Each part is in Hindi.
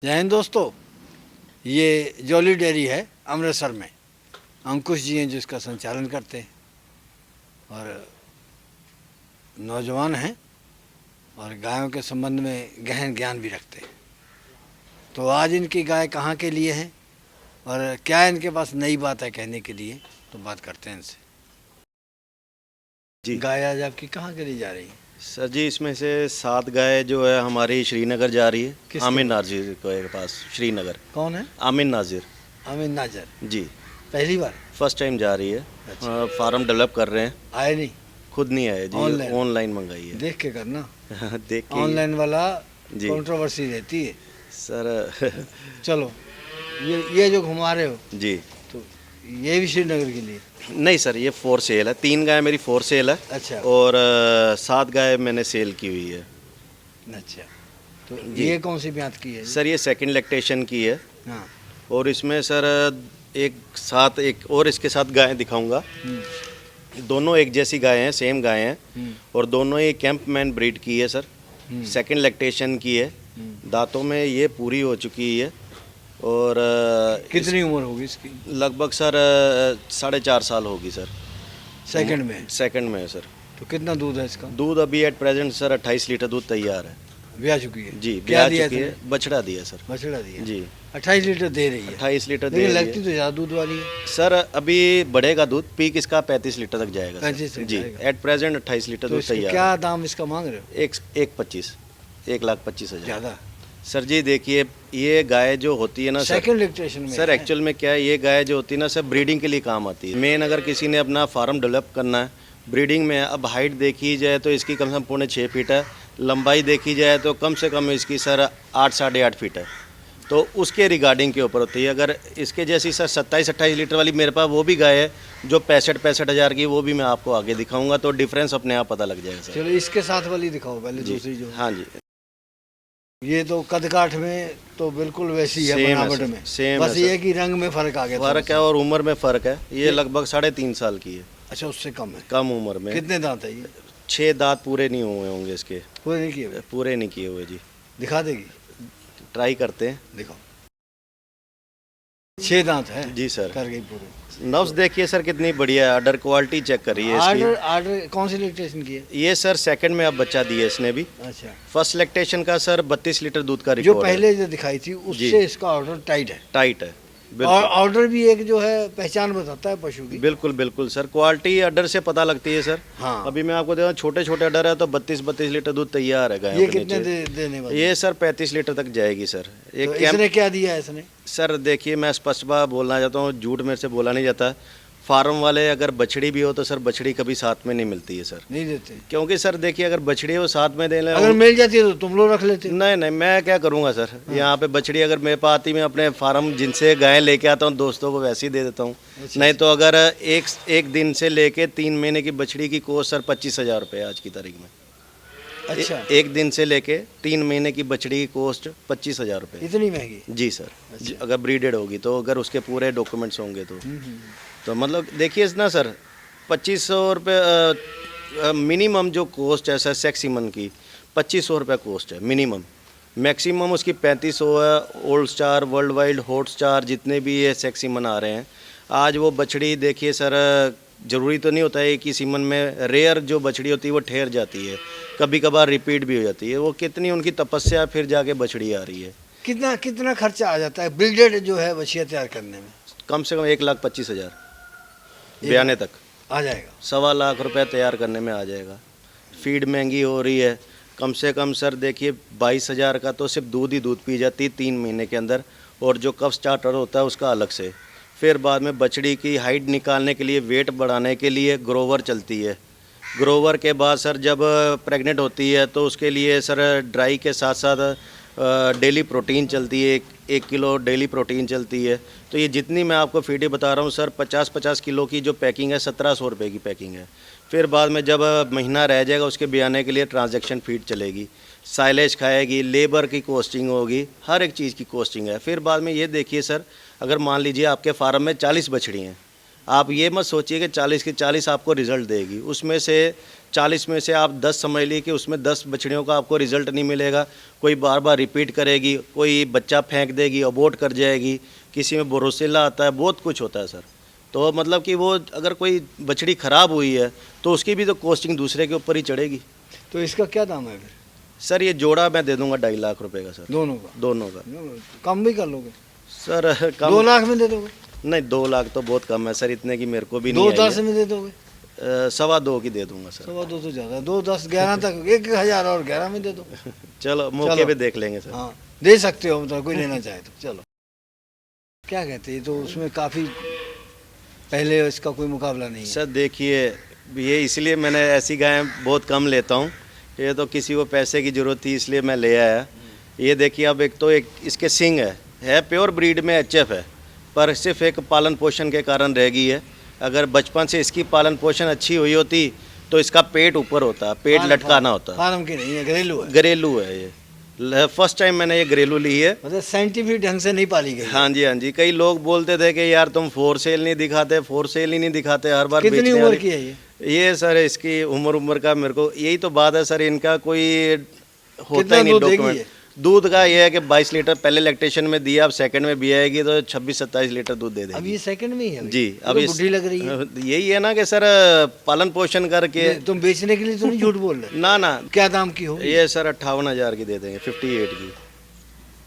जय हिंद दोस्तों। ये जॉली डेयरी है अमृतसर में। अंकुश जी हैं जो इसका संचालन करते हैं और नौजवान हैं और गायों के संबंध में गहन ज्ञान भी रखते हैं। तो आज इनकी गाय कहाँ के लिए हैं और क्या इनके पास नई बात है कहने के लिए, तो बात करते हैं इनसे। जी गाय आज आपकी कहाँ के लिए जा रही है? सर जी, इसमें से 7 गाय जो है हमारी श्रीनगर जा रही है। आमिर नाजिर के पास श्रीनगर। कौन है? आमिर नाजिर। आमिर नाजर जी, पहली बार फर्स्ट टाइम जा रही है। अच्छा। फार्म डेवलप कर रहे हैं। आए नहीं? खुद नहीं आए जी, ऑनलाइन मंगाई है। देख के करना। देख के ऑनलाइन वाला जी कंट्रोवर्सी रहती है सर। चलो ये जो घुमा रहे हो जी तो ये भी श्रीनगर के लिए? नहीं सर, ये फॉर सेल है। 3 गाय मेरी फॉर सेल है। अच्छा। और 7 गाय मैंने सेल की हुई है। अच्छा, तो ये कौन सी ब्यात की है सर ये सेकंड लैक्टेशन की है। हाँ। और इसमें सर एक और इसके साथ गाय दिखाऊंगा। दोनों एक जैसी गाय हैं, सेम गाय हैं और दोनों ही कैंपमैन ब्रीड की है सर। सेकंड लैक्टेशन की है। दांतों में ये पूरी हो चुकी है। और कितनी उम्र होगी इसकी? लगभग सर 4.5 साल होगी सर। सेकंड में? सेकंड में है सर। तो कितना दूध है इसका? दूध अभी एट प्रेजेंट सर 28 लीटर दूध तैयार है। ब्याह चुकी है? जी, क्या ब्याह दिया चुकी है। इसने? बछड़ा दिया सर। बछड़ा दिया जी। 28 लीटर दे रही है? 28 लीटर दे लेकिन रही लगती है तो ज़्यादा दूध वाली है। सर। अभी बढ़ेगा दूध, पीक इसका 35 लीटर तक जाएगा सर। 35 तक जी, जाएगा। एट प्रेजेंट 28 लीटर तो दूध इसका तैयार क्या है। दाम इसका मांग रहे हो? 1,25,000। ज़्यादा? सर जी देखिए, ये गाय जो होती है ना सर, सेकंड इलेक्ट्रेशन में सर है। एक्चुअल में क्या है, ये गाय जो होती है ना सर ब्रीडिंग के लिए काम आती है। मेन अगर किसी ने अपना फार्म डेवलप करना है ब्रीडिंग में, अब हाइट देखी जाए तो इसकी कम से कम 6.25 फीट है। लंबाई देखी जाए तो कम से कम इसकी सर 8 साढ़े 8 फीट है। तो उसके रिगार्डिंग के ऊपर होती है। अगर इसके जैसी सर 27-28 लीटर वाली मेरे पास वो भी गाय है जो 65-65 हज़ार की, वो भी मैं आपको आगे दिखाऊंगा तो डिफरेंस अपने आप पता लग जाएगा सर। चलो इसके साथ वाली दिखाओ पहले, दूसरी जो। हाँ जी, ये तो कद काठ में तो बिल्कुल वैसी है, सेम है बनावट सर, में सेम बस है ये सर। कि रंग में फर्क आ गया फ़र्क है और उम्र में फ़र्क है। ये लगभग 3.5 साल की है। अच्छा, उससे कम है? कम उम्र में। कितने दांत है ये? 6 दांत पूरे नहीं हुए होंगे इसके। पूरे नहीं किए हुए? पूरे नहीं किए हुए जी। दिखा देगी? ट्राई करते हैं। दिखाओ। 6 दांत है? जी सर। कर गई पूरे। नब्स देखिए सर कितनी बढ़िया है। अडर क्वालिटी चेक करिए इसकी। आर्डर कौन सी इलेक्ट्रेशन की है? ये सर सेकंड में अब बच्चा दिया इसने भी। अच्छा। फर्स्ट लैक्टेशन का सर 32 लीटर दूध का जो रिकॉर्ड है। पहले जो दिखाई थी उससे इसका ऑर्डर टाइट है। टाइट है और बिल्कुल। ऑर्डर भी एक जो है पहचान बताता है पशु की। बिल्कुल बिल्कुल सर, क्वालिटी अडर से पता लगती है सर। हाँ। अभी मैं आपको देखा छोटे छोटे अडर है तो 32-32 लीटर दूध तैयार है गायों ये के कितने नीचे। देने वाली? ये सर 35 लीटर तक जाएगी सर। तो इसने क्या दिया है इसने? सर देखिए, मैं स्पष्ट बात बोलना चाहता हूँ, झूठ मेरे से बोला नहीं जाता। फार्म वाले अगर बछड़ी भी हो तो सर बछड़ी कभी साथ में नहीं मिलती है सर। नहीं देते? क्योंकि सर देखिए, अगर बछड़ी वो साथ में देने अगर मिल जाती है तो तुम लोग रख लेते? नहीं नहीं, मैं क्या करूँगा सर। यहाँ पे बछड़ी अगर मेरे पास आती, मैं अपने फार्म जिनसे गाय लेके आता हूँ दोस्तों को वैसे ही दे देता हूँ। नहीं तो अगर एक दिन से लेके 3 महीने की बछड़ी की कॉस्ट सर 25,000 रुपये आज की तारीख में। अच्छा। एक दिन से लेके 3 महीने की बछड़ी की कॉस्ट 25,000 रुपये। इतनी महंगी? जी सर। अगर ब्रीडेड होगी तो, अगर उसके पूरे डॉक्यूमेंट्स होंगे तो मतलब देखिए ना सर, 2500 रुपये मिनिमम जो कॉस्ट है सर सेक्सीमन की, 2500 रुपये कॉस्ट है मिनिमम। मैक्सिमम उसकी 3500 है। Old star, world wide, hot star, जितने भी ये सेक्सीमन आ रहे हैं आज, वो बछड़ी देखिए सर, ज़रूरी तो नहीं होता है कि सीमन में रेयर जो बछड़ी होती है वो ठहर जाती है, कभी कभार रिपीट भी हो जाती है। वो कितनी उनकी तपस्या फिर जाके बछड़ी आ रही है। कितना कितना खर्चा आ जाता है ब्रीडेड जो है बछिया तैयार करने में? कम से कम 1,25,000 बयाने तक आ जाएगा। 1.25 लाख रुपए तैयार करने में आ जाएगा। फीड महंगी हो रही है। कम से कम सर देखिए 22,000 का तो सिर्फ दूध ही दूध पी जाती है 3 महीने के अंदर, और जो कफ स्टार्टर होता है उसका अलग से। फिर बाद में बछड़ी की हाइट निकालने के लिए, वेट बढ़ाने के लिए ग्रोवर चलती है। ग्रोवर के बाद सर जब प्रेग्नेंट होती है तो उसके लिए सर ड्राई के साथ साथ डेली प्रोटीन चलती है। 1 किलो डेली प्रोटीन चलती है। तो ये जितनी मैं आपको फीडें बता रहा हूँ सर, 50-50 किलो की जो पैकिंग है 1700 रुपये की पैकिंग है। फिर बाद में जब महीना रह जाएगा उसके बयाने के लिए ट्रांजैक्शन फीड चलेगी, साइलेज खाएगी, लेबर की कॉस्टिंग होगी, हर एक चीज़ की कॉस्टिंग है। फिर बाद में ये देखिए सर, अगर मान लीजिए आपके फार्म में 40 बछड़ी हैं, आप ये मत सोचिए कि 40 की 40 आपको रिज़ल्ट देगी। उसमें से 40 में से आप 10 समझ लीजिए कि उसमें 10 बछड़ियों का आपको रिजल्ट नहीं मिलेगा। कोई बार बार रिपीट करेगी, कोई बच्चा फेंक देगी, अबॉर्ट कर जाएगी, किसी में ब्रोसेला आता है, बहुत कुछ होता है सर। तो मतलब कि वो अगर कोई बछड़ी ख़राब हुई है तो उसकी भी तो कॉस्टिंग दूसरे के ऊपर ही चढ़ेगी। तो इसका क्या दाम है फिर? सर ये जोड़ा मैं दे दूंगा 2.5 लाख रुपए का सर। दोनों का? दोनों का। कम भी कर लोगे सर कम 2 लाख में दे दोगे? नहीं, 2 लाख तो बहुत कम है सर, इतने की मेरे को भी 2 नहीं आई 10 है। में दे दोगे? 2.25 की दे दूंगा सर। 2.25 तो ज़्यादा है। 2 10 11 तक 1,000 और 11 में दे दो। चलो मौके चलो। पे देख लेंगे सर। हाँ दे सकते हो, मतलब कोई लेना चाहे तो। चलो क्या कहते हैं, तो उसमें काफ़ी पहले इसका कोई मुकाबला नहीं है। सर देखिए, ये इसलिए मैंने ऐसी गायें बहुत कम लेता हूँ, ये तो किसी को पैसे की ज़रूरत थी इसलिए मैं ले आया। ये देखिए, अब एक तो एक इसके सिंग है प्योर ब्रीड में एचएफ है, पर सिर्फ एक पालन पोषण के कारण रह गई है। अगर बचपन से इसकी पालन पोषण अच्छी हुई होती तो इसका पेट ऊपर होता, पेट लटकाना होता। फार्म की नहीं है, घरेलू है। घरेलू है ये, फर्स्ट टाइम मैंने ये घरेलू ली है। मतलब साइंटिफिक ढंग से नहीं पाली गई। हाँ जी, हाँ जी। कई लोग बोलते थे कि यार तुम फॉर सेल नहीं दिखाते, फॉर सेल ही नहीं दिखाते, हर बार कितनी बेचने उम्र वाली। की है ये सर इसकी उम्र का मेरे को यही तो बात है सर, इनका कोई होता कितना ही नहीं दूध देगी डॉक्यूमेंट। ये? दूध का ये है कि 22 लीटर पहले लैक्टेशन में दिया, अब सेकंड में भी आएगी तो 26-27 लीटर दूध दे अब देगी। ये सेकंड में ही है? जी, अब अब बुढ़ी लग रही है। यही है ना कि सर पालन पोषण करके। तुम बेचने के लिए तो नहीं झूठ बोल रहे? ना ना, क्या दाम की होगी? ये सर 58,000 की दे देंगे, 58 की।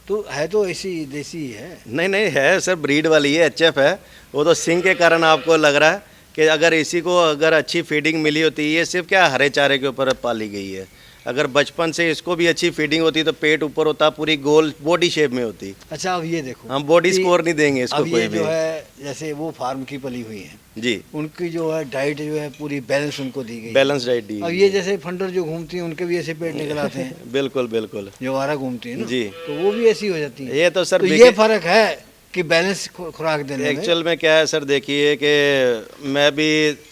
तो है तो ऐसी देसी ही है। नहीं नहीं, है सर, ब्रीड वाली है, एचएफ है। वो तो सिंग के कारण आपको लग रहा है कि अगर इसी को अगर अच्छी फीडिंग मिली होती, ये सिर्फ क्या हरे चारे के ऊपर पाली गई है। अगर बचपन से इसको भी अच्छी फीडिंग होती तो पेट ऊपर होता, पूरी गोल बॉडी शेप में होती। अच्छा अब ये देखो, हम बॉडी कि स्कोर नहीं देंगे इसको अब कोई ये भी। जो है जैसे वो फार्म की पली हुई है जी, उनकी जो है डाइट जो है पूरी बैलेंस उनको दी गई। बैलेंस डाइट दी। अब ये जैसे फंडर जो घूमती हैं उनके भी ऐसे पेट निकल आते हैं। बिल्कुल बिल्कुल जो आवारा घूमती है ना, जी, तो वो भी ऐसी हो जाती है। ये तो सर तो ये फर्क है कि बैलेंस खुराक देने में। एक्चुअल में क्या है सर, देखिए कि मैं भी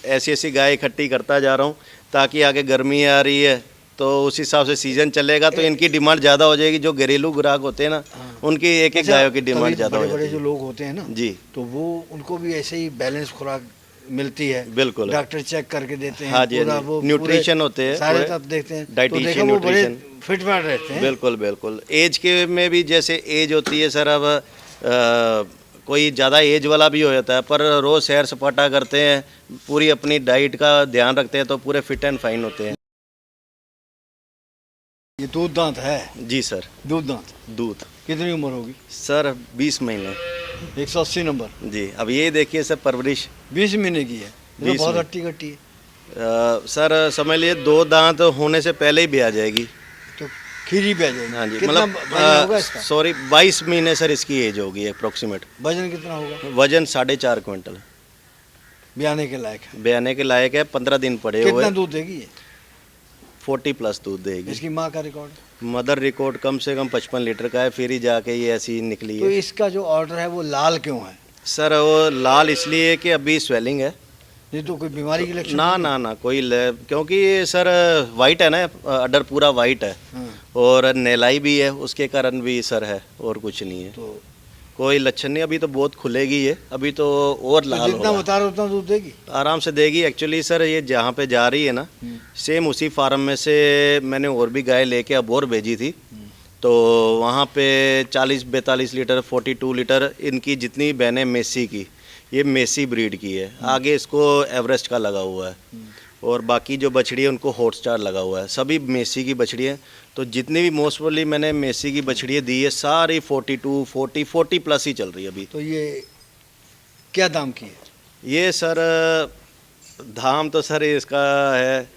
ऐसी ऐसी गाय इकट्ठी करता जा रहा हूँ ताकि आगे गर्मी आ रही है तो उस हिसाब से सीजन चलेगा तो इनकी डिमांड ज़्यादा हो जाएगी। जो घरेलू ग्राहक होते हैं ना, उनकी एक एक गायों की डिमांड ज़्यादा हो बड़े जाती बड़े जो है। लोग होते हैं ना जी, तो वो उनको भी ऐसे ही बैलेंस खुराक मिलती है। बिल्कुल। डॉक्टर चेक करके देते हैं। हाँ जी, पूरा हाँ जी। वो न्यूट्रिशन होते हैं सारे पूरे, तब देखते हैं। डाइटिशियन, तो देखो वो बड़े न्यूट्रिशन। फिट फाट रहते हैं। बिल्कुल बिल्कुल। एज के में भी जैसे एज होती है सर, अब कोई ज़्यादा एज वाला भी हो जाता है, पर रोज़ सैर सपाटा करते हैं, पूरी अपनी डाइट का ध्यान रखते हैं तो पूरे फिट एंड फाइन होते हैं। ये दूध दांत है? जी सर। दूध दांत दूध कितनी उम्र होगी? सर 20 महीने। 180 नंबर। जी, अब ये देखिए सर, परवरिश 20 महीने की है। ये तो 20 बहुत में। हट्टी कट्टी है। सर समझ लिए 2 दांत होने से पहले ही भी आ जाएगी। तो खीरी पे आ जाएगी। हाँ जी, कितना वजन होगा इसका? सॉरी 22 महीने सर इसकी एज होगी अप्रोक्सीमेट। वजन कितना होगा? वजन 4.5 क्विंटल ब्याने के लायक है। बयाने के लायक है। 15 दिन पड़े हुए। कितना दूध देगी ये? 40+ दूध देगी। इसकी माँ का रिकॉर्ड? मदर रिकॉर्ड कम से कम 55 लीटर का है, फिर ही जाके ये ऐसी निकली तो है। इसका जो ऑर्डर है वो लाल क्यों है? सर वो लाल इसलिए कि अभी स्वेलिंग है। ये तो कोई बीमारी के लक्षण ना नहीं ना ना, कोई क्योंकि ये सर वाइट है ना, अडर पूरा वाइट है है? हाँ, और नेलाई भी है, उसके कारण भी सर है, और कुछ नहीं है। तो कोई लक्षण नहीं। अभी तो बहुत खुलेगी ये, अभी तो और लाल जितना होगा। बता रहे उतना दूध देगी? आराम से देगी। एक्चुअली सर ये जहाँ पे जा रही है ना, सेम उसी फार्म में से मैंने और भी गाय लेके अब और भेजी थी, तो वहाँ पे 40-42 लीटर 42 लीटर इनकी जितनी बहनें मेसी की, ये मेसी ब्रीड की है। आगे इसको एवरेस्ट का लगा हुआ है और बाकी जो बछड़ी है उनको हॉटस्टार लगा हुआ है। सभी मेसी की बछड़ी है। तो जितनी भी मोस्टली मैंने मेसी की बछड़ियाँ दी है सारी 42, 40+ ही चल रही है अभी। तो ये क्या दाम की है? ये सर दाम तो सर इसका है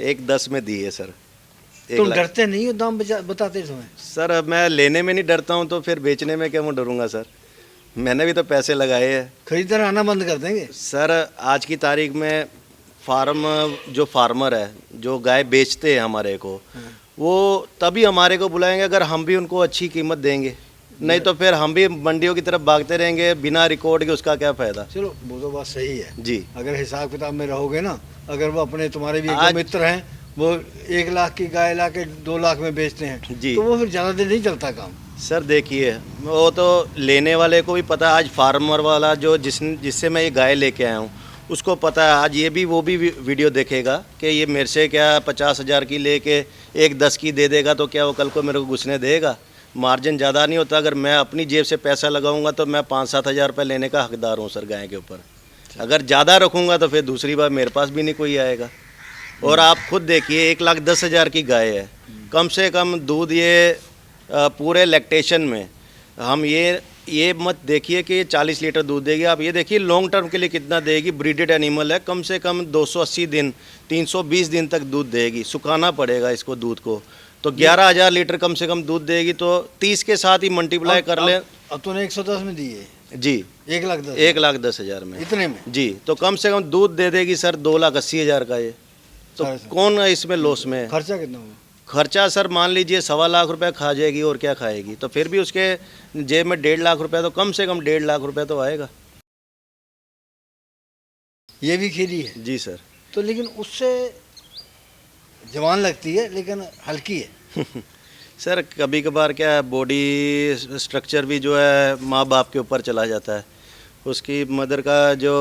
1.10 में दी है सर। तुम डरते नहीं हो दाम बताते समय? सर मैं लेने में नहीं डरता हूँ तो फिर बेचने में क्या मैं डरूंगा सर? मैंने भी तो पैसे लगाए हैं। खरीददार आना बंद कर देंगे सर आज की तारीख में जो फार्मर है, जो गाय बेचते हैं हमारे को, वो तभी हमारे को बुलाएंगे अगर हम भी उनको अच्छी कीमत देंगे। नहीं तो फिर हम भी मंडियों की तरफ भागते रहेंगे बिना रिकॉर्ड के, उसका क्या फ़ायदा। चलो वो तो बात सही है जी, अगर हिसाब किताब में रहोगे ना। अगर वो अपने तुम्हारे भी एक आज- दो मित्र हैं, वो 1 लाख की गाय ला के 2 लाख में बेचते हैं, जी। तो वो फिर ज़्यादा दिन नहीं चलता काम। सर देखिए वो तो लेने वाले को भी पता है। आज फार्मर वाला जो जिससे मैं ये गाय लेके आया हूँ, उसको पता है। आज ये भी वो भी वीडियो देखेगा कि ये मेरे से क्या 50,000 की लेके 1-10 की दे देगा तो क्या वो कल को मेरे को घुसने देगा। मार्जिन ज़्यादा नहीं होता। अगर मैं अपनी जेब से पैसा लगाऊंगा तो मैं 5-7 हज़ार रुपये लेने का हकदार हूँ सर गाय के ऊपर। अगर ज़्यादा रखूँगा तो फिर दूसरी बार मेरे पास भी नहीं कोई आएगा। और आप खुद देखिए 1,10,000 की गाय है, कम से कम दूध ये पूरे लैक्टेशन में हम ये मत देखिए कि 40 लीटर दूध देगी। आप ये देखिए लॉन्ग टर्म के लिए कितना देगी। ब्रीडेड एनिमल है, कम से कम 280 दिन 320 दिन तक दूध देगी। सुखाना पड़ेगा इसको दूध को, तो 11,000 लीटर कम से कम दूध देगी। तो 30 के साथ ही मल्टीप्लाई कर लें। अब तूने 110 में दी है जी, 1,10,000 में इतने में जी। तो कम से कम दूध दे देगी सर 2,80,000 का ये। तो कौन इसमें लॉस में है? खर्चा कितना होगा? खर्चा सर मान लीजिए 1.25 लाख रुपए खा जाएगी और क्या खाएगी। तो फिर भी उसके जेब में 1.5 लाख रुपए तो कम से कम 1.5 लाख रुपए तो आएगा। ये भी खीरी है जी सर। तो लेकिन उससे जवान लगती है लेकिन हल्की है। सर कभी कभार क्या बॉडी स्ट्रक्चर भी जो है माँ बाप के ऊपर चला जाता है। उसकी मदर का जो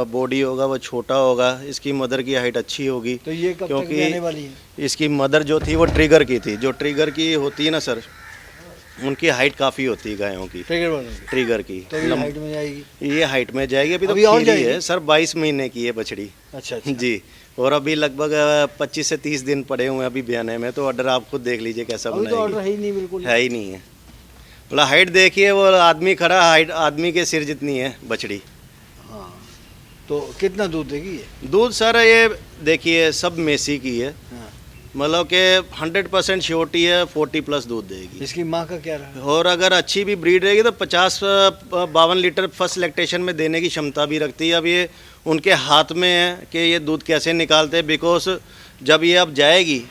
बॉडी होगा वो छोटा होगा, इसकी मदर की हाइट अच्छी होगी। तो ये कब तक आने वाली है? इसकी मदर जो थी वो ट्रिगर की थी। जो ट्रिगर की होती है ना सर, उनकी हाइट काफ़ी होती है गायों की। ट्रिगर की तो ये हाइट में जाएगी। ये हाइट में जाएगी। अभी तो और खीरी है सर, 22 महीने की है बछड़ी। अच्छा। जी। और अभी लगभग 25 से 30 दिन पड़े हुए हैं अभी ब्याने में। तो ऑर्डर आप खुद देख लीजिए कैसा बनाएगी। तो ऑर्डर है ही नहीं, बिल्कुल है ही नहीं है। बोला हाइट देखिए, वो आदमी खड़ा, हाइट आदमी के सिर जितनी है बछड़ी। हाँ। तो कितना दूध देगी ये? दूध सर ये देखिए सब मेसी की है। हाँ। मतलब कि 100% श्योरिटी है, 40+ दूध देगी। इसकी माँ का क्या रहा? और अगर अच्छी भी ब्रीड रहेगी तो 50-52 लीटर फर्स्ट लैक्टेशन में देने की क्षमता भी रखती है। अब ये उनके हाथ में है कि ये दूध कैसे निकालते हैं। बिकॉज जब ये अब जाएगी,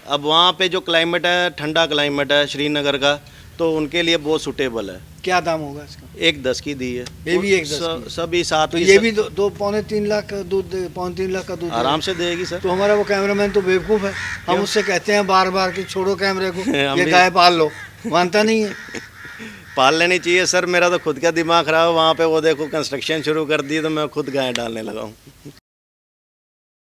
अब वहाँ पे जो क्लाइमेट है, ठंडा क्लाइमेट है श्रीनगर का, तो उनके लिए बहुत सूटेबल है। क्या दाम होगा इसका? 1,10 की दी है। ये भी 1,10 सभी साथ। तो ये भी 2-3 लाख का दूध, 3 लाख का दूध आराम से देगी सर। तो हमारा वो कैमरामैन तो बेवकूफ़ है। हम उससे कहते हैं बार बार कि छोड़ो कैमरे को, ये गाय पाल लो, मानता नहीं है। पाल लेनी चाहिए सर। मेरा तो खुद का दिमाग खराब है। वहाँ पे वो देखो कंस्ट्रक्शन शुरू कर दी तो मैं खुद गाय डालने लगा हूँ।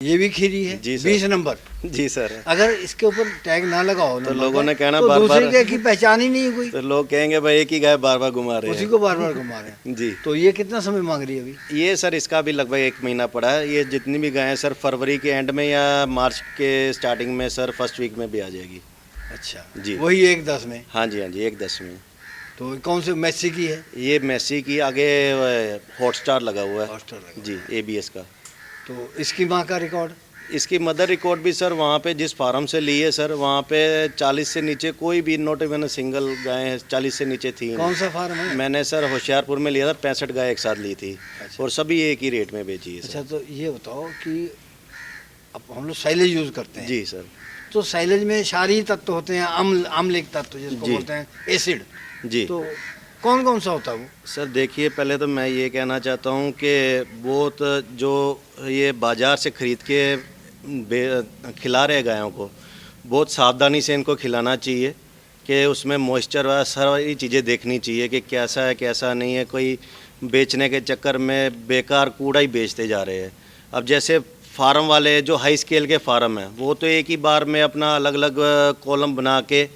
ये भी खीरी है जी सर। 20 नंबर। जी सर। अगर इसके ऊपर टैग ना लगाओ तो लोगों ने कहना तो बार बार, दूसरे की पहचान ही नहीं है कोई। तो लोग कहेंगे भाई एक ही गाय बार बार घुमा रहे हैं, उसी को बार बार घुमा रहे हैं। जी। तो ये कितना समय मांग रही है अभी? ये सर इसका भी लगभग 1 महीना पड़ा है। ये जितनी भी गायें सर फरवरी के एंड में या मार्च के स्टार्टिंग में सर फर्स्ट वीक में भी आ जाएगी। अच्छा जी। वही 1,10 में? हाँ जी, हाँ जी, 1,10 में। तो कौन से मैसी की है? ये मेसी की, आगे हॉटस्टार लगा हुआ है। हॉटस्टार लगा। जी, ABS का। तो इसकी माँ का रिकॉर्ड? इसकी मदर रिकॉर्ड भी सर वहाँ पे जिस फार्म से ली है सर, वहाँ पे 40 से नीचे कोई भी नॉट इवन सिंगल गाय 40 से नीचे थी। कौन सा फार्म है? मैंने सर होशियारपुर में लिया था, 65 गाय एक साथ ली थी। अच्छा। और सभी एक ही रेट में बेची है सर। अच्छा, तो ये बताओ कि अब हम लोग साइलेज यूज़ करते हैं। जी सर। तो साइलेज में क्षारीय तत्व होते हैं, आम्लिक तत्व जिसको जी। बोलते हैं, एसिड। जी। तो कौन कौन सा होता है वो? सर देखिए, पहले तो मैं ये कहना चाहता हूँ कि बहुत जो ये बाज़ार से ख़रीद के खिला रहे गायों को, बहुत सावधानी से इनको खिलाना चाहिए कि उसमें मॉइस्चर व सारी चीज़ें देखनी चाहिए कि कैसा है कैसा नहीं है। कोई बेचने के चक्कर में बेकार कूड़ा ही बेचते जा रहे हैं। अब जैसे फार्म वाले जो हाई स्केल के फार्म हैं, वो तो एक ही बार में अपना अलग अलग कॉलम बना के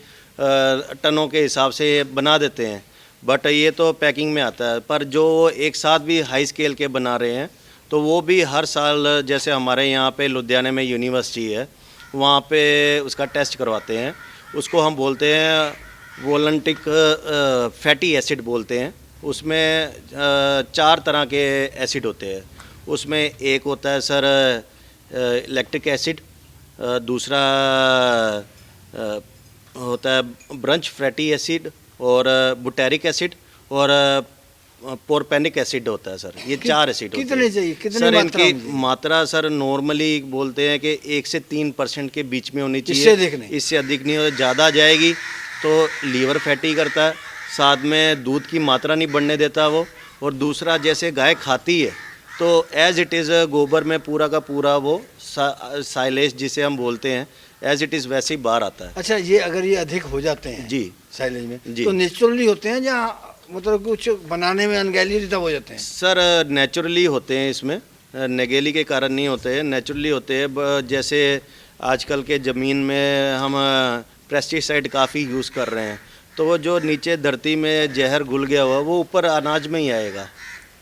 टनों के हिसाब से बना देते हैं, बट ये तो पैकिंग में आता है। पर जो एक साथ भी हाई स्केल के बना रहे हैं, तो वो भी हर साल, जैसे हमारे यहाँ पे लुधियाने में यूनिवर्सिटी है, वहाँ पे उसका टेस्ट करवाते हैं। उसको हम बोलते हैं वोलेंटिक फैटी एसिड बोलते हैं। उसमें 4 तरह के एसिड होते हैं। उसमें एक होता है सर इलेक्ट्रिक एसिड, दूसरा होता है ब्रंच फैटी एसिड, और बुटारिक एसिड, और पोरपेनिक एसिड होता है सर। ये 4 एसिड होते हैं। कितने चाहिए? कितने सर मात्रा इनकी में? मात्रा सर नॉर्मली बोलते हैं कि 1 से 3% के बीच में होनी चाहिए। इससे अधिक नहीं हो। ज़्यादा जाएगी तो लीवर फैटी करता है, साथ में दूध की मात्रा नहीं बढ़ने देता वो। और दूसरा, जैसे गाय खाती है तो एज इट इज़ गोबर में पूरा का पूरा वो साइलेज जिसे हम बोलते हैं, एज इट इज़ वैसे ही बाहर आता है। अच्छा, ये अगर ये अधिक हो जाते हैं जी साइलेज में, जी, तो नेचुरली होते हैं या मतलब कुछ बनाने में अनगैली रितब हो जाते हैं? सर नेचुरली होते हैं इसमें। नगेली के कारण नहीं होते हैं, नेचुरली होते हैं। जैसे आजकल के ज़मीन में हम पेस्टिसाइड काफ़ी यूज़ कर रहे हैं, तो वो जो नीचे धरती में जहर घुल गया हुआ वो ऊपर अनाज में ही आएगा।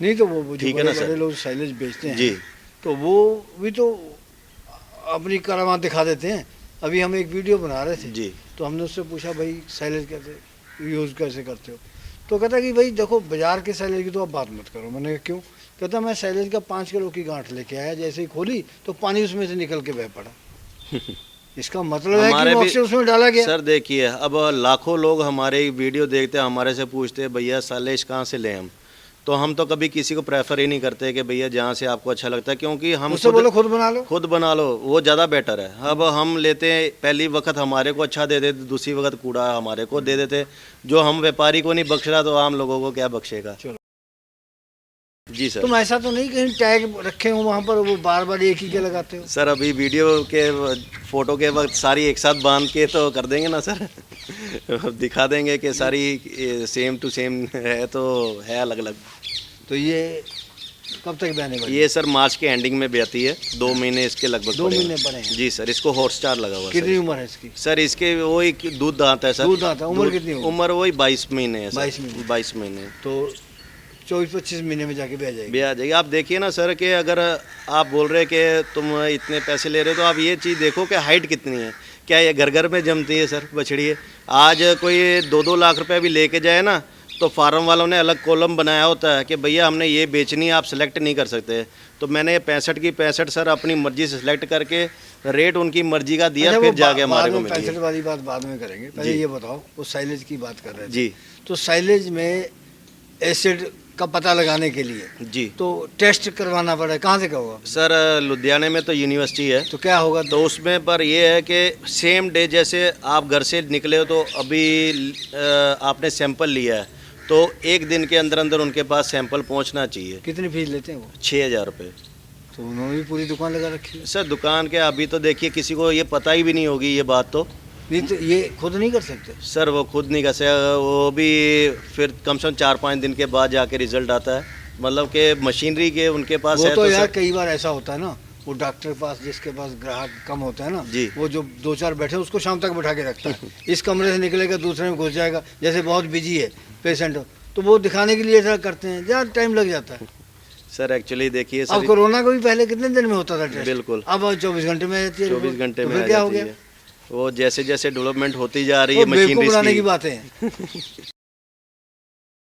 नहीं तो वो ठीक है ना सर? बड़े लोग साइलेज बेचते हैं जी तो वो भी तो अपनी करामात दिखा देते हैं। अभी हम एक वीडियो बना रहे थे जी तो हमने उससे पूछा भाई साइलेज कैसे यूज़ कैसे करते हो, तो कहता कि भाई देखो बाजार के साइलेज की तो आप बात मत करो। मैंने कहा क्यों? कहता मैं साइलेज का 5 किलो की गांठ लेके आया, जैसे ही खोली तो पानी उसमें से निकल के बह पड़ा। इसका मतलब है कि ऑक्सीजन उसमें डाला गया। सर देखिए, अब लाखों लोग हमारे वीडियो देखते हैं, हमारे से पूछते हैं भैया साइलेज कहाँ से लें हम, तो हम तो कभी किसी को प्रेफर ही नहीं करते कि भैया जहाँ से आपको अच्छा लगता है, क्योंकि हम उससे बोलो खुद बना लो। खुद बना लो, वो ज़्यादा बेटर है। अब हम लेते हैं, पहली वक्त हमारे को अच्छा दे देते, दूसरी वक्त कूड़ा हमारे को दे देते। जो हम व्यापारी को नहीं बख्श रहा तो आम लोगों को क्या बख्शेगा। चलो जी सर। तुम ऐसा तो नहीं कहीं टैग रखे हो वहाँ पर वो बार बार एक ही के लगाते हो? सर अभी वीडियो के फोटो के वक्त सारी एक साथ बांध के तो कर देंगे ना सर। दिखा देंगे कि सारी सेम टू सेम है, तो है अलग अलग। तो ये कब तक बहने वाली? ये सर मार्च के एंडिंग में बहती है, 2 महीने इसके लगभग 2 पड़ेगा। महीने पड़े हैं। जी सर, इसको हॉट स्टार लगा हुआ है कितनी सर। उम्र है इसकी? सर इसके वही दूध दांत है सर। दूध दांत है। उम्र कितनी होगी? उम्र वही 22 महीने है सर। 22 महीने। 22 महीने तो 24-25 महीने में जाके भी आ जाएगी। भी आ जाएगी। आप देखिए ना सर कि अगर आप बोल रहे कि तुम इतने पैसे ले रहे हो, तो आप ये चीज़ देखो कि हाइट कितनी है। क्या ये घर घर में जमती है सर बछड़ी है? आज कोई 2-2 लाख रुपए भी लेके जाए ना, तो फार्म वालों ने अलग कॉलम बनाया होता है कि भैया हमने ये बेचनी है, आप सेलेक्ट नहीं कर सकते। तो मैंने 65 की 65 सर अपनी मर्जी से सेलेक्ट करके रेट उनकी मर्जी का दिया, अच्छा, फिर वो जाके हमारे को 65 मिली। वाली बात बाद में करेंगे, पहले जी। ये बताओ वो साइलेज की बात कर रहे थे। जी तो साइलेज में एसिड का पता लगाने के लिए जी तो टेस्ट करवाना पड़ा है, कहाँ से होगा? सर लुधियाने में तो यूनिवर्सिटी है, तो क्या होगा? तो उसमें पर ये है कि सेम डे जैसे आप घर से निकले हो, तो अभी आपने सैंपल लिया है, तो 1 दिन के अंदर अंदर उनके पास सैंपल पहुंचना चाहिए। कितनी फीस लेते हैं वो? 6,000 रुपये। तो उन्होंने भी पूरी दुकान लगा रखी है। सर दुकान के अभी तो देखिए किसी को ये पता ही भी नहीं होगी ये बात तो। नहीं तो ये खुद नहीं कर सकते? सर वो खुद नहीं कर सकते, वो भी फिर कम से कम 4-5 दिन के बाद जाके रिजल्ट आता है। मतलब कि मशीनरी के उनके पास वो है तो यार सर, कई बार ऐसा होता है ना, वो डॉक्टर के पास जिसके पास ग्राहक कम होता है ना जी। वो जो 2-4 बैठे उसको शाम तक बैठा के रखता है। इस कमरे से निकलेगा दूसरे में घुस जाएगा, जैसे बहुत बिजी है पेशेंट, तो वो दिखाने के लिए ऐसा करते हैं, ज़्यादा टाइम लग जाता है। सर एक्चुअली देखिए अब सर, कोरोना को भी पहले कितने दिन में होता था टेस्ट? बिल्कुल। अब 24 घंटे में आ जाती है। 24 घंटे तो में फिर आ क्या हो जाती गया? है। वो जैसे जैसे डेवलपमेंट होती जा रही वो है बेवकूफ बनाने मशीनरी की की। बातें हैं।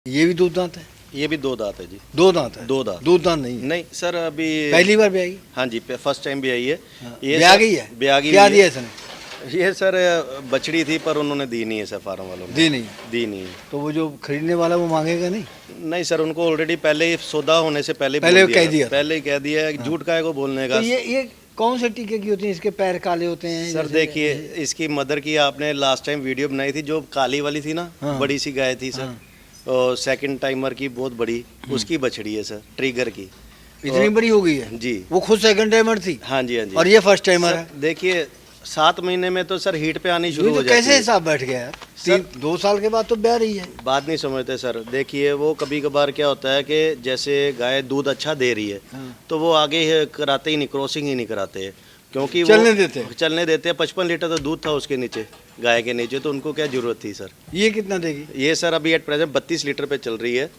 ये भी दूध दांत है? ये भी 2 दांत है जी। 2 दांत है? 2 दांत। दूध दांत नहीं है। नहीं सर अभी पहली बार भी आई? हाँ जी, फर्स्ट टाइम भी आई है। ये ब्याह सर- गई है? ब्याह गई क्या हुई दिया है। इसने? ये सर बछड़ी थी पर उन्होंने दी नहीं है सर, फार्म वालों ने दी नहीं? दी नहीं है। तो वो जो खरीदने वाला वो मांगेगा नहीं? नहीं सर, उनको ऑलरेडी पहले ही सौदा होने से पहले पहले बोल कह दिया था। पहले ही कह दिया है, झूठ का है को बोलने का। तो ये कौन से टीके की होती है? इसके पैर काले होते हैं सर जैसे- देखिए, इसकी मदर की आपने लास्ट टाइम वीडियो बनाई थी, जो काली वाली थी ना, हाँ। बड़ी सी गाय थी सर, हाँ। और सेकंड टाइमर की बहुत बड़ी, उसकी बछड़ी है सर, ट्रिगर की। इतनी बड़ी हो गई है? जी वो खुद सेकंड टाइमर थी हाँ जी हाँ जी। और ये फर्स्ट टाइमर सर, है? देखिए 7 महीने में तो सर हीट पे आनी शुरू ये हो तो जाती कैसे है। हिसाब बैठ गया यार? सर- 2 साल के बाद तो ब्याह रही है। बात नहीं समझते सर। देखिए वो कभी कभार क्या होता है कि जैसे गाय दूध अच्छा दे रही है, हाँ। तो वो आगे कराते ही नहीं, क्रॉसिंग ही नहीं कराते, क्योंकि वो चलने देते हैं। चलने देते हैं। 55 लीटर तो दूध था उसके नीचे, गाय के नीचे, तो उनको क्या जरूरत थी सर। ये कितना देगी? ये सर अभी एट प्रेजेंट 32 लीटर पे चल रही है,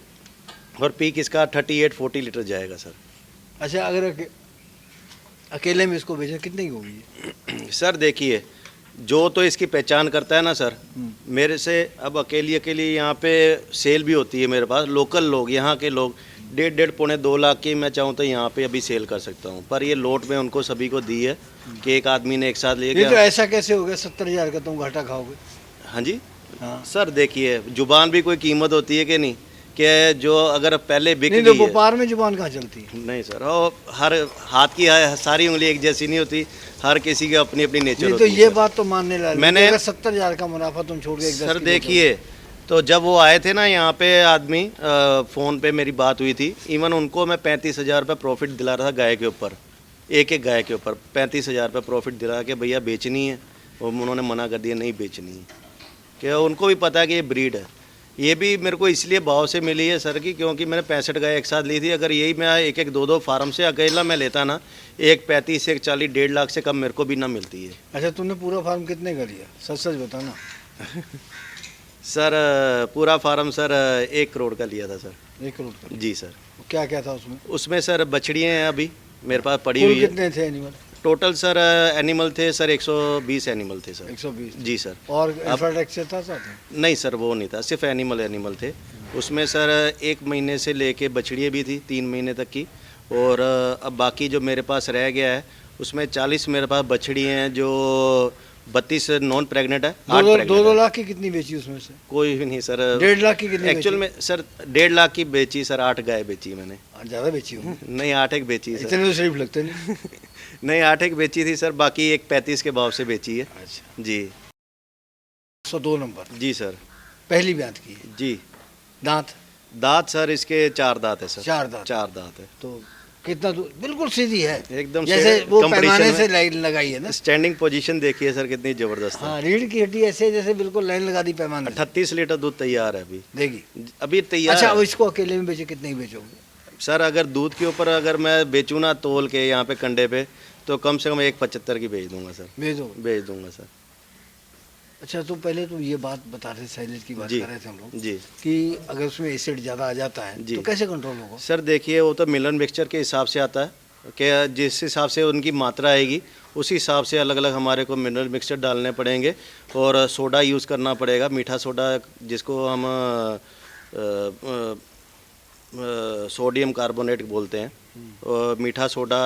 और पीक इसका 38-40 लीटर जाएगा सर। अच्छा अगर अकेले में इसको बेचा कितने की होगी? सर देखिए, जो तो इसकी पहचान करता है ना सर, मेरे से अब अकेली अकेली यहाँ पे सेल भी होती है मेरे पास। लोकल लोग, यहाँ के लोग 1.5 पौने 2 लाख की मैं चाहूँ तो यहाँ पे अभी सेल कर सकता हूँ, पर ये लोट में उनको सभी को दी है कि एक आदमी ने एक साथ ले ये तो गया। ऐसा कैसे हो गया 70,000 का तुम घाटा खाओगे? हाँ जी हाँ। सर, देखिए जुबान भी कोई कीमत होती है कि नहीं, कि जो अगर पहले बिक नहीं गई तो है। व्यापार में जुबान कहाँ चलती है? नहीं सर, वो हर हाथ की सारी उंगली एक जैसी नहीं होती, हर किसी की अपनी अपनी नेचर नहीं होती तो है ये सर। बात तो मानने लायक मैंने- है। अगर 70,000 का मुनाफा तुम छोड़ के एक 10 सर की देखिए, तो जब वो आए थे ना यहाँ पे आदमी, फ़ोन पे मेरी बात हुई थी, इवन उनको मैं 35,000 रुपये प्रॉफिट दिला रहा था गाय के ऊपर, एक एक गाय के ऊपर 35,000 रुपये प्रॉफिट दिला के भैया बेचनी है, और उन्होंने मना कर दिया नहीं बेचनी है, कि उनको भी पता है कि ये ब्रीड है। ये भी मेरे को इसलिए भाव से मिली है सर की, क्योंकि मैंने 65 गाय एक साथ ली थी। अगर यही मैं एक एक दो दो फार्म से अकेला मैं लेता ना, एक 35 एक 40 1.5 लाख से कम मेरे को भी ना मिलती है। अच्छा, तुमने पूरा फार्म कितने का लिया, सच सच बताना। सर पूरा फार्म सर 1 करोड़ का लिया था सर। 1 करोड़ का। जी सर। क्या क्या था उसमें? उसमें सर बछड़ियाँ हैं अभी मेरे पास पड़ी कुल हुई है। कितने थे एनिमल? टोटल सर एनिमल थे सर 120 एनिमल थे सर। 120। जी सर। और इंफ्रास्ट्रक्चर था साथ में? नहीं सर, वो नहीं था, सिर्फ एनिमल थे उसमें सर। 1 महीने से लेके बछड़ियाँ भी थी 3 महीने तक की। और अब बाकी जो मेरे पास रह गया है उसमें 40 मेरे पास बछड़ियाँ हैं, जो 32 नॉन प्रेग्नेंट है, 8 प्रेग्नेंट 2 है। लाख की कितनी बेची उसमें से? कोई भी नहीं सर। 1.5 लाख की कितनी एक्चुअल में सर 1.5 लाख की बेची सर, 8 गाय बेची मैंने। ज़्यादा बेची हूँ। नहीं 8 एक बेची सर। इतने तो शरीफ लगते नहीं। नहीं 8 एक बेची थी सर, बाकी एक 35 के भाव से बेची है। अच्छा, जी 102 नंबर जी सर। पहली ब्यात की है। जी। दांत? दांत सर इसके 4 दांत है सर। 4 दांत। 4 दांत है। तो कितना दूर? बिल्कुल सीधी है, एकदम जैसे से वो competition पैमाने में। से लाइन लगाई है ना। स्टैंडिंग पोजीशन देखिए सर कितनी जबरदस्त है। हाँ, रीढ़ की हड्डी ऐसे जैसे बिल्कुल लाइन लगा दी पैमाने से। 38 लीटर दूध तैयार है अभी। देगी। अभी तैयार अच्छा, है। अब इसको अकेले में बेचे कितने ही बेचोगे? सर अगर दूध के ऊपर अगर मैं बेचूँ ना तोल के यहाँ पे कंडे पे, तो कम से कम 1.75 की बेच दूंगा सर। बेच दोगे? बेच दूंगा सर। अच्छा, तो पहले तो ये बात बता रहे, साइलेज की बात जी कर रहे थे हम लोग जी कि अगर उसमें एसिड ज़्यादा आ जाता है जी। तो कैसे कंट्रोल होगा? सर देखिए वो तो मिलन मिक्सचर के हिसाब से आता है कि जिस हिसाब से उनकी मात्रा आएगी उस हिसाब से अलग अलग हमारे को मिनरल मिक्सचर डालने पड़ेंगे। और सोडा यूज़ करना पड़ेगा, मीठा सोडा जिसको हम सोडियम कार्बोनेट बोलते हैं। और मीठा सोडा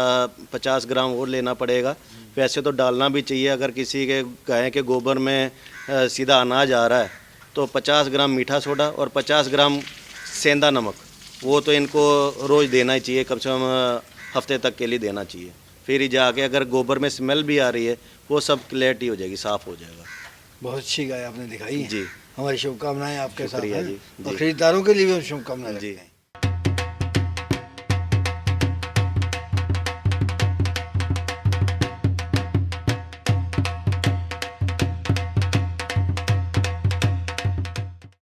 50 ग्राम वो लेना पड़ेगा। वैसे तो डालना भी चाहिए, अगर किसी के गाय के गोबर में सीधा अनाज आ रहा है तो 50 ग्राम मीठा सोडा और 50 ग्राम सेंधा नमक, वो तो इनको रोज़ देना ही चाहिए, कम से कम हफ्ते तक के लिए देना चाहिए। फिर ही जाके अगर गोबर में स्मेल भी आ रही है वो सब क्लियरिटी हो जाएगी, साफ़ हो जाएगा। बहुत अच्छी गाय आपने दिखाई है जी। हमारी शुभकामनाएं आपके साथ शुक्रिया हैं जी, और जी। खरीदारों के लिए भी हम शुभकामनाएं जी। रखते हैं।